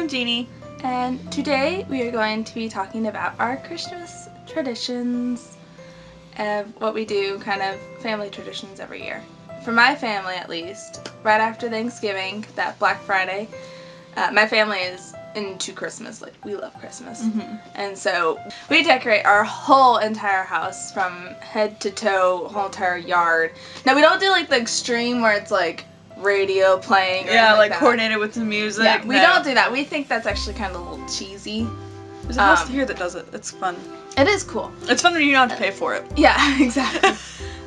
I'm Jeannie. And today we are going to be talking about our Christmas traditions of what we do, kind of family traditions every year. For my family, at least, right after Thanksgiving, that Black Friday, my family is into Christmas. Like, we love Christmas. Mm-hmm. And so we decorate our whole entire house from head to toe, whole entire yard. Now, we don't do like the extreme where it's like radio playing or Yeah, like that. coordinated with the music. Yeah, we don't do that. We think that's actually kind of a little cheesy. There's a house here that does it. It's fun. It is cool. It's fun when you don't have to pay for it. Yeah, exactly.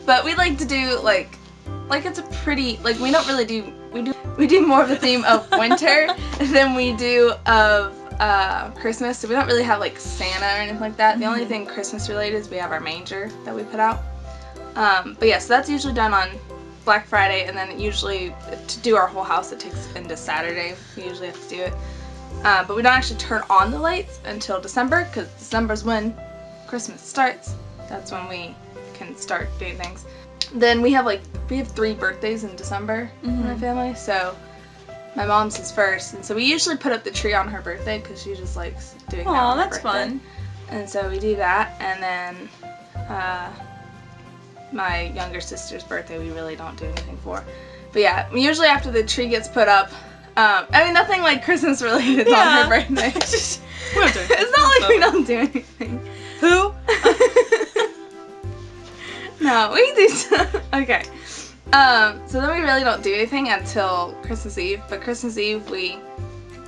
But we like to do like it's a pretty, like, we don't really do, we do more of the theme of winter than we do of Christmas. So we don't really have like Santa or anything like that. The only thing Christmas related is we have our manger that we put out. But yeah, so that's usually done on Black Friday, and then usually to do our whole house it takes into Saturday. We usually have to do it. But we don't actually turn on the lights until December, because December's when Christmas starts. That's when we can start doing things. Then we have 3 birthdays in December in my family, so my mom's is first, and so we usually put up the tree on her birthday because she just likes doing that on her that's birthday. fun. And so we do that, and then my younger sister's birthday we really don't do anything for. But yeah, usually after the tree gets put up, I mean, nothing like Christmas related on her birthday. We don't do anything. It's not like we don't do anything. Who? No, we do stuff. Okay. So then we really don't do anything until Christmas Eve. But Christmas Eve, we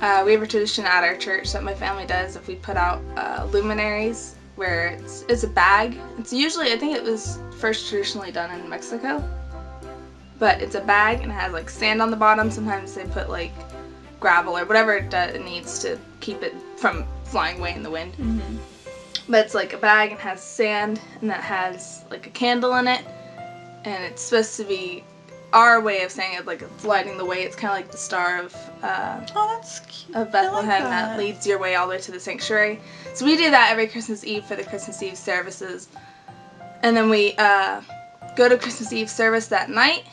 have a tradition at our church that my family does. If we put out luminaries, where it's a bag. It's usually, I think it was first traditionally done in Mexico. But it's a bag and it has like sand on the bottom. Sometimes they put like gravel or whatever it needs to keep it from flying away in the wind. Mm-hmm. But it's like a bag and has sand, and that has like a candle in it, and it's supposed to be our way of saying it, like it's lighting the way. It's kind of like the star of that's cute. of Bethlehem I like that leads your way all the way to the sanctuary. So we do that every Christmas Eve for the Christmas Eve services, and then we go to Christmas Eve service that night,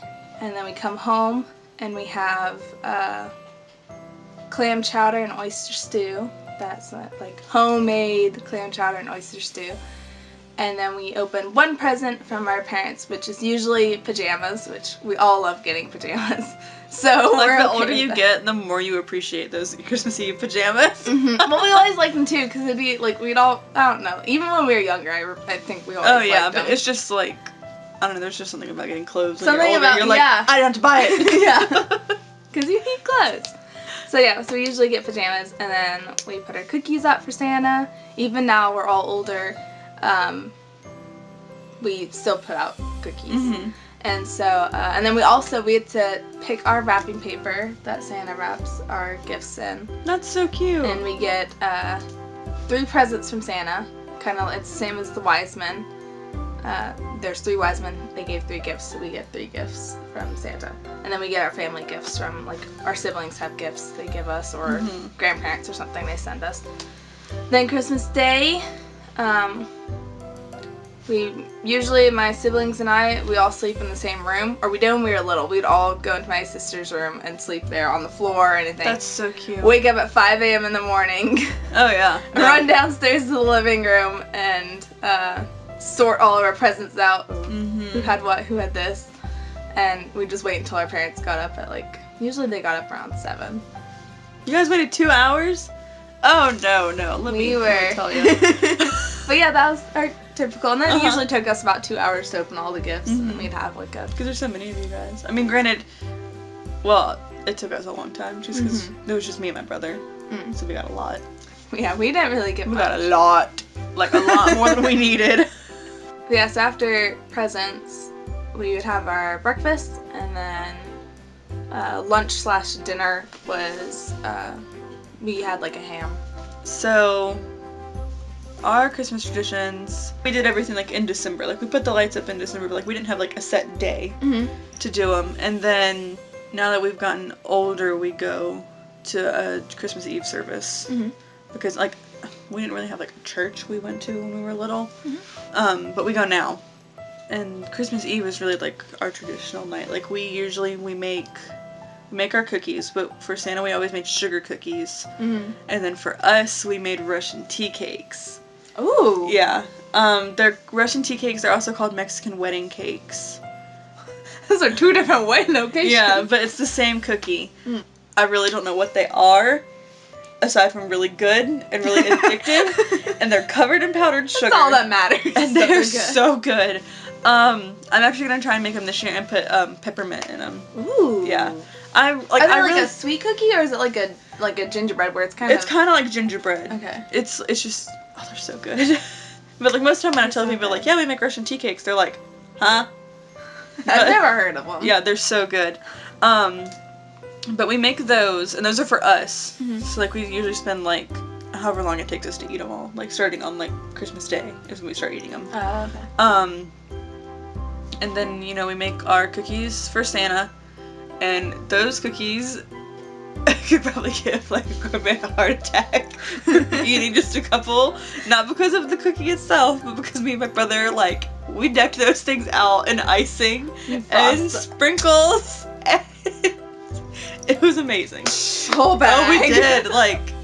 and then we come home and we have clam chowder and oyster stew. That's like homemade clam chowder and oyster stew. And then we open one present from our parents, which is usually pajamas, which we all love getting pajamas. So Like, we're the okay older with you that. get, the more you appreciate those Christmas Eve pajamas. Well, we always like them too, because it'd be like, we'd all, I don't know, even when we were younger, I think we always Oh yeah, liked but them. it's just like, I don't know, there's just something about getting clothes when Something you're older. about- You're like, yeah. I don't have to buy it. Yeah. Because you need clothes. So yeah, so we usually get pajamas, and then we put our cookies up for Santa. Even now we're all older, we still put out cookies. Mm-hmm. And so, and then we had to pick our wrapping paper that Santa wraps our gifts in. That's so cute. And we get 3 presents from Santa. Kind of, it's the same as the wise men. There's 3 wise men. They gave 3 gifts, so we get 3 gifts from Santa. And then we get our family gifts from, like, our siblings have gifts they give us, or grandparents or something they send us. Then Christmas Day, my siblings and I, we all sleep in the same room. Or we did when we were little. We'd all go into my sister's room and sleep there on the floor or anything. That's so cute. Wake up at 5 a.m. in the morning. Oh yeah. Run downstairs to the living room and sort all of our presents out. Mm-hmm. Who had what, who had this. And we just wait until our parents got up at usually they got up around 7. You guys waited 2 hours? Oh no. Let me tell you. But yeah, that was our typical. And then it usually took us about 2 hours to open all the gifts. And then we'd have like a... Because there's so many of you guys. I mean, granted, well, it took us a long time just because it was just me and my brother. So we got a lot. Yeah, we didn't really get We much. got a lot. Like a lot more than we needed. But yeah, so after presents, we would have our breakfast, and then lunch/dinner was, we had like a ham. So, our Christmas traditions, we did everything like in December. Like we put the lights up in December, but like we didn't have like a set day to do them. And then now that we've gotten older, we go to a Christmas Eve service because like we didn't really have like a church we went to when we were little, but we go now. And Christmas Eve is really like our traditional night. Like we make make our cookies, but for Santa we always made sugar cookies. Mm-hmm. And then for us, we made Russian tea cakes. Ooh. Yeah. They're Russian tea cakes. They're also called Mexican wedding cakes. Those are 2 different wedding locations. Yeah, but it's the same cookie. I really don't know what they are, aside from really good and really addictive. And they're covered in powdered sugar. That's all that matters. And they're so good. I'm actually gonna try and make them this year and put peppermint in them. Ooh. Yeah. Are they like a sweet cookie, or is it like a gingerbread where it's kind of? It's kind of like gingerbread. Okay. It's just they're so good. But like most of the time when I tell people like, yeah, we make Russian tea cakes, they're like, huh? I've never heard of them. Yeah, they're so good. But we make those, and those are for us. Mm-hmm. So like we usually spend like however long it takes us to eat them all. Like starting on like Christmas Day is when we start eating them. Oh, okay. And then we make our cookies for Santa, and those cookies I could probably give like a heart attack eating just a couple. Not because of the cookie itself, but because me and my brother we decked those things out in icing and sprinkles. It was amazing. So bad. Oh, we did.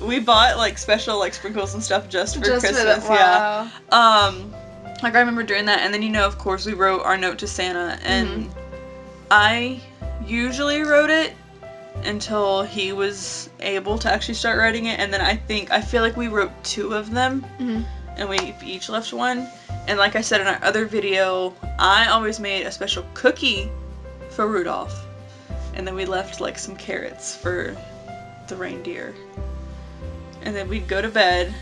We bought special sprinkles and stuff just for Christmas. Wow. Yeah. I remember doing that, and then of course we wrote our note to Santa, and I usually wrote it until he was able to actually start writing it, and then I feel like we wrote 2 of them, and we each left one. And like I said in our other video, I always made a special cookie for Rudolph, and then we left some carrots for the reindeer, and then we'd go to bed,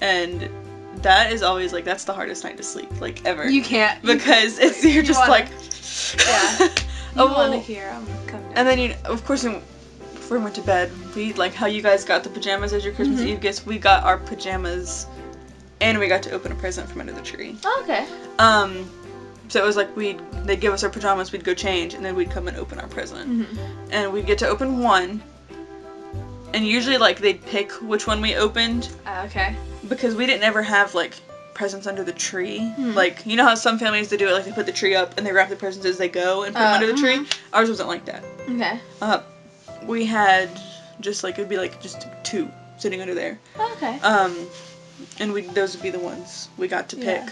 and that is always that's the hardest night to sleep ever. You can't, because you're just yeah. You want to hear them come down. And then of course before we went to bed, we how you guys got the pajamas as your Christmas Eve gifts. We got our pajamas, and we got to open a present from under the tree. Oh, okay. So it was they'd give us our pajamas, we'd go change, and then we'd come and open our present, and we'd get to open one. And usually they'd pick which one we opened. Okay. Because we didn't ever have presents under the tree. You know how some families they do it they put the tree up and they wrap the presents as they go and put them under the tree? Ours wasn't like that. Okay. We had just it'd be just 2 sitting under there. Okay. And those would be the ones we got to pick.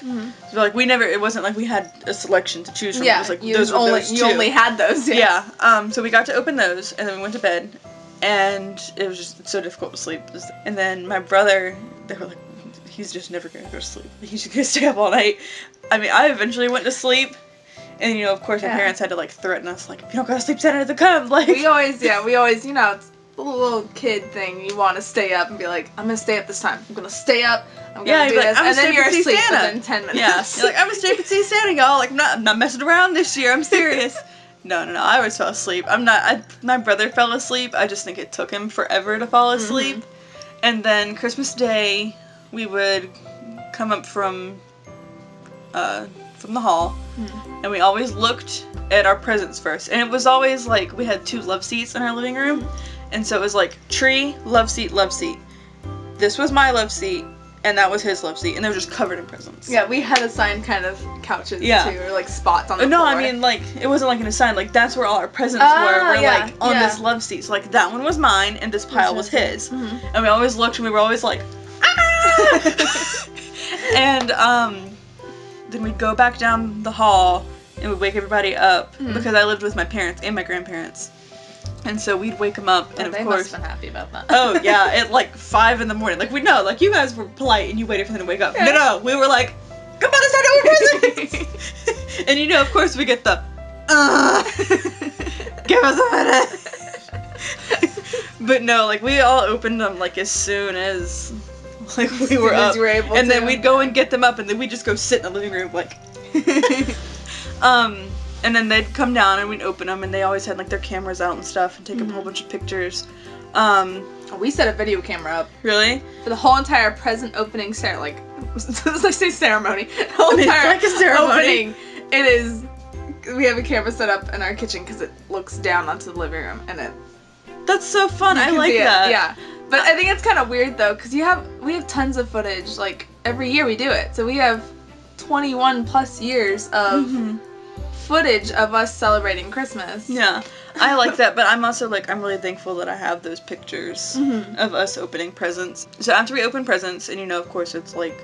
So it wasn't we had a selection to choose from. Yeah. It was those 2. You only had those. Yeah. So we got to open those, and then we went to bed, and it was just so difficult to sleep. And then my brother, they were he's just never gonna go to sleep. He's just gonna stay up all night. I mean, I eventually went to sleep, and of course, my parents had to threaten us, if you don't go to sleep, Santa doesn't come. We always, it's a little kid thing. You want to stay up and be I'm gonna stay up this time. I'm gonna stay up. I'm gonna do this, and then you're asleep within 10 minutes. Yeah, you're I'm gonna stay up and see Santa, y'all. I'm not messing around this year. I'm serious. No, I always fell asleep. My brother fell asleep. I just think it took him forever to fall asleep. And then Christmas Day, we would come up from the hall, and we always looked at our presents first. And it was always we had 2 love seats in our living room, and so it was tree, love seat, love seat. This was my love seat, and that was his love seat, and they were just covered in presents. Yeah, we had assigned kind of couches too, or spots on the floor. No, I mean it wasn't an assigned. That's where all our presents were. We're on this love seat. So that one was mine, and this pile was his. And we always looked, and we were always ah! And then we'd go back down the hall, and we'd wake everybody up because I lived with my parents and my grandparents. And so we'd wake them up, and of they course, must have been happy about that. Oh yeah, at 5 in the morning. We know, you guys were polite and you waited for them to wake up. Yeah. No, we were come on, it's time to open presents. And of course, we get the, give us a minute. But no, we all opened them as soon as we were up, you were able and to. then we'd go and get them up, and then we'd just go sit in the living room And then they'd come down and we'd open them, and they always had their cameras out and stuff and take a whole bunch of pictures. We set a video camera up. Really? For the whole entire present opening ceremony. I say ceremony. The whole entire a ceremony. Opening. It is. We have a camera set up in our kitchen because it looks down onto the living room, and it. That's so fun. I like that. Yeah, but I think it's kind of weird though, because we have tons of footage. Every year we do it, so we have 21 plus years of. Footage of us celebrating Christmas. Yeah. I like that, but I'm also like, I'm really thankful that I have those pictures of us opening presents. So after we open presents, and you know, of course, it's like,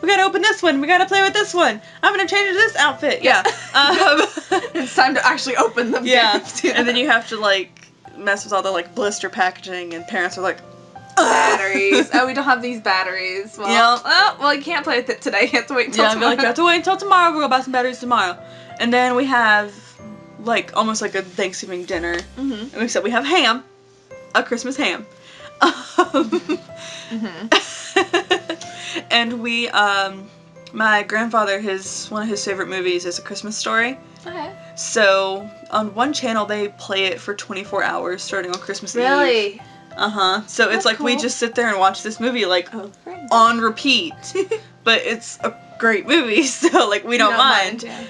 we gotta open this one, we gotta play with this one, I'm gonna change this outfit, yeah. It's time to actually open them. Yeah, and then you have to like mess with all the like blister packaging, and parents are like, batteries. Oh, we don't have these batteries. Well, yeah. Well, you can't play with it today. You have to wait until tomorrow. Yeah, you have to wait until tomorrow. We'll go buy some batteries tomorrow. And then we have, like, almost like a Thanksgiving dinner. Except we have ham. A Christmas ham. And we, my grandfather, one of his favorite movies is A Christmas Story. Okay. So, on one channel, they play it for 24 hours starting on Christmas Eve. Really? So That's it's like cool. we just sit there and watch this movie like on repeat. But it's a great movie, so like we don't mind. Yeah.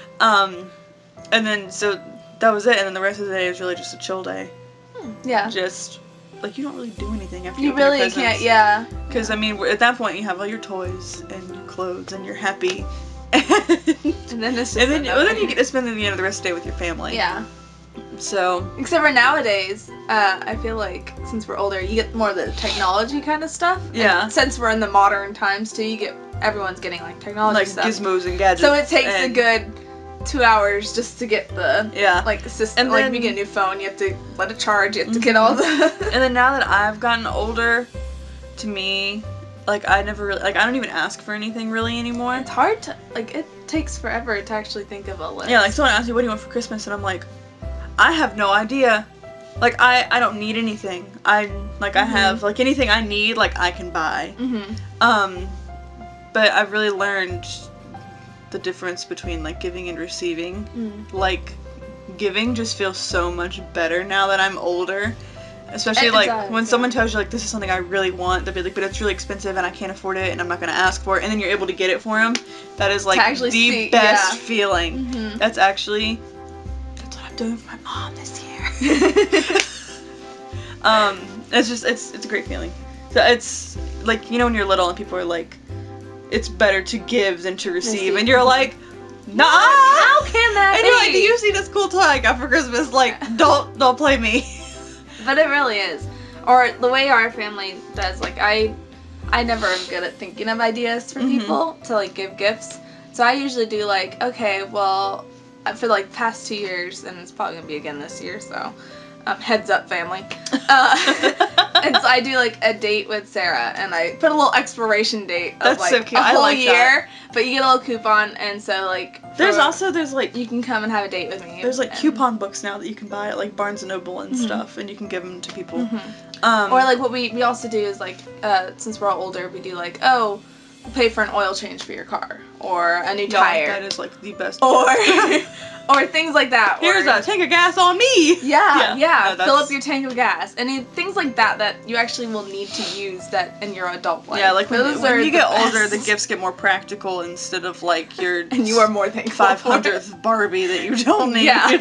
And then so that was it, and then the rest of the day is really just a chill day. Yeah. Just like you don't really do anything after you open your really presents. can't. Yeah. Because I mean, at that point you have all your toys and your clothes and you're happy. And then it's just then you get to spend the end of the rest of the day with your family. Yeah. So. Except for nowadays, I feel like since we're older, you get more of the technology kind of stuff. Yeah. And since we're in the modern times too, everyone's getting like technology Like stuff. gizmos and gadgets. So it takes a good 2 hours just to get the system. And like then, if you get a new phone, you have to let it charge. You have to get all the. And then now that I've gotten older, to me, like I never really I don't even ask for anything really anymore. It's hard to it takes forever to actually think of a list. Yeah, like someone asks me, what do you want for Christmas? And I'm like, I have no idea. Like I don't need anything. I have like anything I need, like I can buy. But I've really learned the difference between like giving and receiving. Like giving just feels so much better now that I'm older. Especially when someone tells you like this is something I really want, they'll be like, but it's really expensive and I can't afford it and I'm not gonna ask for it, and then you're able to get it for them. That is like the best feeling. That's what I'm doing for my mom this year. It's a great feeling. So it's like, you know, when you're little and people are like, it's better to give than to receive, and you're like, nah. How can that be? And you're like, do you see this cool toy I got for Christmas? Like, don't play me. But it really is. Or the way our family does, like I never am good at thinking of ideas for people to like give gifts. So I usually do like, okay, well, for like past 2 years, and it's probably gonna be again this year, so heads up, family. And so I do like a date with Sarah, and I put a little expiration date of That's like so cute. a whole like year. That. But you get a little coupon, and so like there's like you can come and have a date with me. There's like coupon books now that you can buy at like Barnes and Noble and stuff, and you can give them to people. Or like what we also do is like since we're all older, we do like, oh, we'll pay for an oil change for your car or a new tire. That is like the best. Or things like that. Here's a tank of gas on me. Yeah. No, fill up your tank of gas. And things like that you actually will need to use that in your adult life. Yeah, like when you get older, the gifts get more practical instead of like your and you are more thankful 500th Barbie that you don't need. Yeah.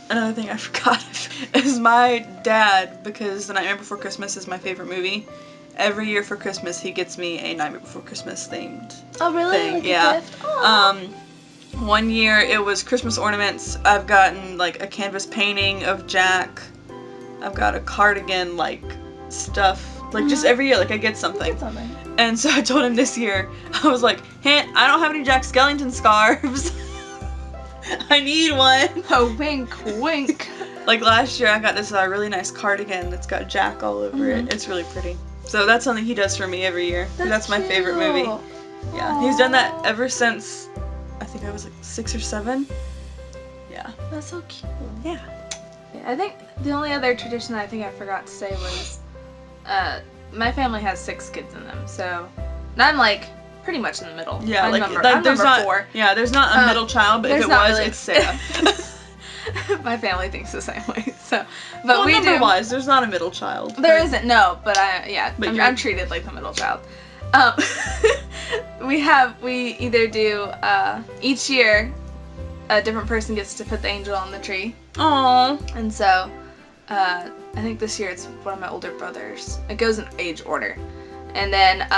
Another thing I forgot is my dad, because The Nightmare Before Christmas is my favorite movie. Every year for Christmas, he gets me a Nightmare Before Christmas themed thing. Like yeah. a gift? One year it was Christmas ornaments. I've gotten like a canvas painting of Jack. I've got a cardigan, like stuff. Like just every year, like I get something. And so I told him this year, I was like, "Hint, I don't have any Jack Skellington scarves. I need one." Oh, wink, wink. Like last year, I got this really nice cardigan that's got Jack all over it. It's really pretty. So that's something he does for me every year. That's my favorite movie. Yeah, Aww. he's done that ever since I think I was like 6 or 7. Yeah. That's so cute. Yeah. I think the only other tradition that I think I forgot to say was, my family has 6 kids in them, so, and I'm like pretty much in the middle. Yeah, I'm like there's number 4. Yeah, there's not a middle child, but if it was, really. it's Sarah. My family thinks the same way, so, but we do. Number-wise, there's not a middle child. There isn't, no, but I'm treated like the middle child. We either do, each year, a different person gets to put the angel on the tree. Aww. And so, I think this year it's one of my older brothers. It goes in age order. And then,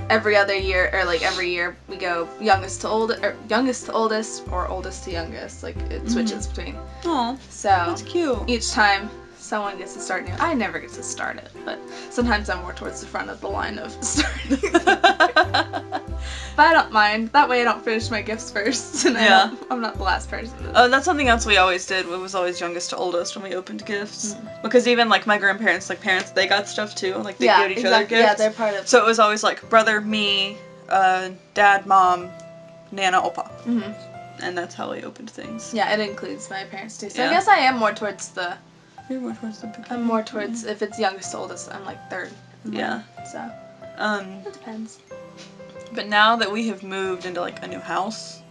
every other year, or like every year we go youngest to oldest, or oldest to youngest. Like it switches between. Oh, So that's cute. each time someone gets to start new. I never get to start it, but sometimes I'm more towards the front of the line of starting. But I don't mind. That way I don't finish my gifts first, and I'm not the last person. Oh, that's something else we always did. It was always youngest to oldest when we opened gifts. Because even like my grandparents, like parents, they got stuff too. Like they gave each other gifts. Yeah, they're part of. So it was always like brother, me, dad, mom, Nana, Opa. And that's how we opened things. Yeah, it includes my parents too. So Yeah. I guess I am more towards the. You're more towards the beginning. I'm more towards if it's youngest to oldest. I'm like third. Yeah. So. It depends. But now that we have moved into like a new house,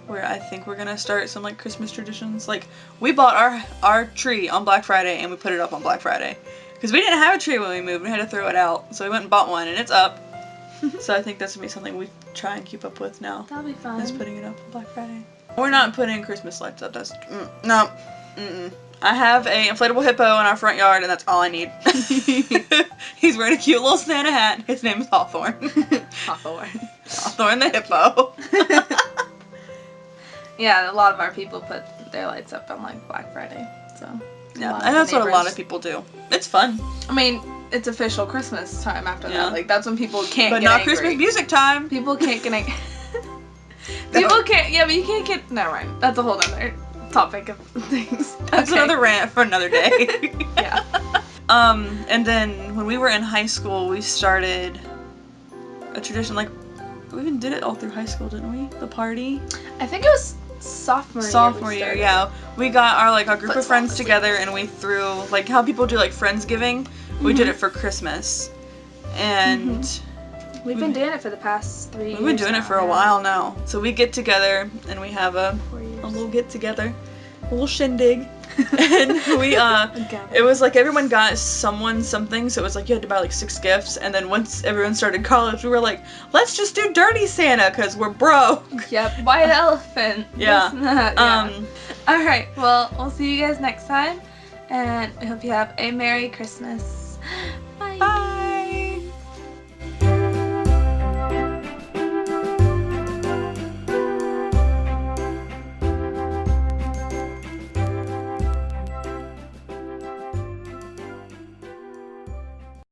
where I think we're gonna start some like Christmas traditions. Like we bought our tree on Black Friday and we put it up on Black Friday because we didn't have a tree when we moved. We had to throw it out, so we went and bought one and it's up. So I think that's gonna be something we try and keep up with now. That'll be fun. Is putting it up on Black Friday. We're not putting Christmas lights up. That's no. I have a inflatable hippo in our front yard, and that's all I need. He's wearing a cute little Santa hat. His name is Hawthorne. Hawthorne the hippo. Yeah, a lot of our people put their lights up on like Black Friday. So yeah, and that's what a lot of people do. It's fun. I mean, it's official Christmas time after that. Like that's when people can't. But get not angry. Christmas music time. People can't get angry. People can't. Yeah, but you can't get. Never mind. That's a whole other topic of things. That's another rant for another day. Yeah. And then when we were in high school, we started a tradition. Like we even did it all through high school, didn't we? The party. I think it was sophomore year. Yeah. We got our group of friends together and we threw like how people do like Friendsgiving. We did it for Christmas, and we've been doing it for the past 3 years. We've been doing it for a while now. So we get together and we have a little get together, a little shindig, and we it was like everyone got someone something. So it was like you had to buy like 6 gifts, and then once everyone started college, we were like, let's just do Dirty Santa because we're broke. Yep, white elephant. Yeah. All right. Well, we'll see you guys next time, and we hope you have a Merry Christmas.